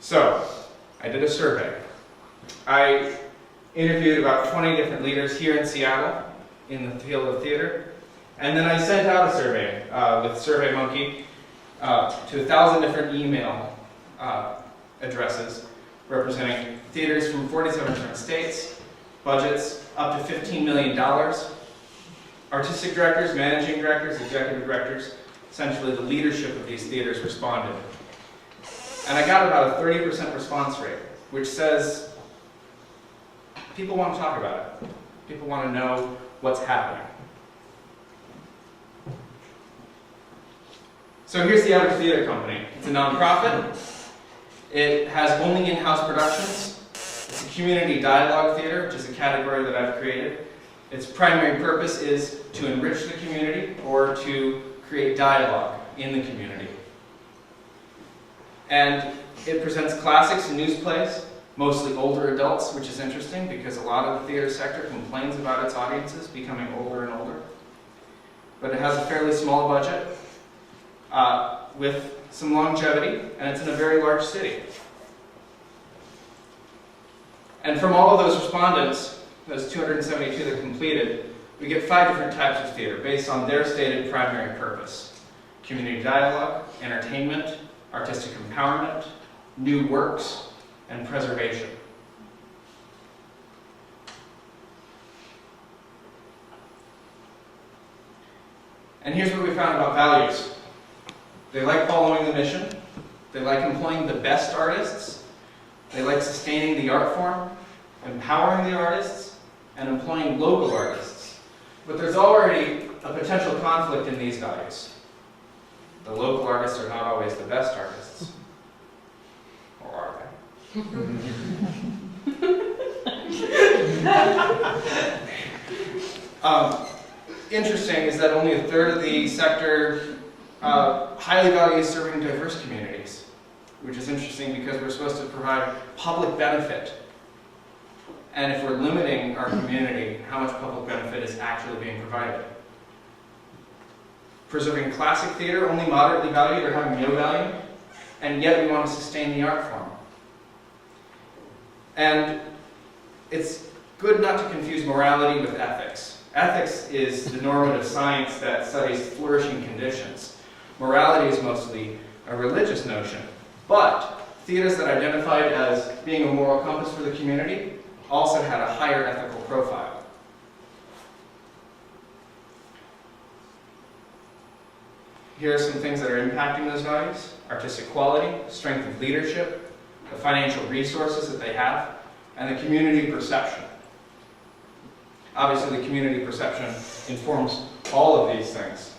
So, I did a survey. I interviewed about 20 different leaders here in Seattle in the field of theater, and then I sent out a survey with SurveyMonkey to 1,000 different email addresses representing theaters from 47 different states, budgets up to $15 million, artistic directors, managing directors, executive directors, essentially the leadership of these theaters responded. And I got about a 30% response rate, which says people want to talk about it. People want to know what's happening. So here's the average theater company. It's a nonprofit. It has only in-house productions. It's a community dialogue theater, which is a category that I've created. Its primary purpose is to enrich the community or to create dialogue in the community. And it presents classics and news plays, mostly older adults, which is interesting because a lot of the theater sector complains about its audiences becoming older and older. But it has a fairly small budget with some longevity, and it's in a very large city. And from all of those respondents, those 272 that completed, we get 5 different types of theater based on their stated primary purpose: community dialogue, entertainment, artistic empowerment, new works, and preservation. And here's what we found about values. They like following the mission. They like employing the best artists. They like sustaining the art form, empowering the artists, and employing local artists. But there's already a potential conflict in these values. The local artists are not always the best artists. Or are they? Interesting is that only a third of the sector highly values serving diverse communities, which is interesting because we're supposed to provide public benefit. And if we're limiting our community, how much public benefit is actually being provided? Preserving classic theater, only moderately valued or having no value, and yet we want to sustain the art form. And it's good not to confuse morality with ethics. Ethics is the normative science that studies flourishing conditions. Morality is mostly a religious notion. But theaters that identified as being a moral compass for the community also had a higher ethical profile. Here are some things that are impacting those values: artistic quality, strength of leadership, the financial resources that they have, and the community perception. Obviously, the community perception informs all of these things.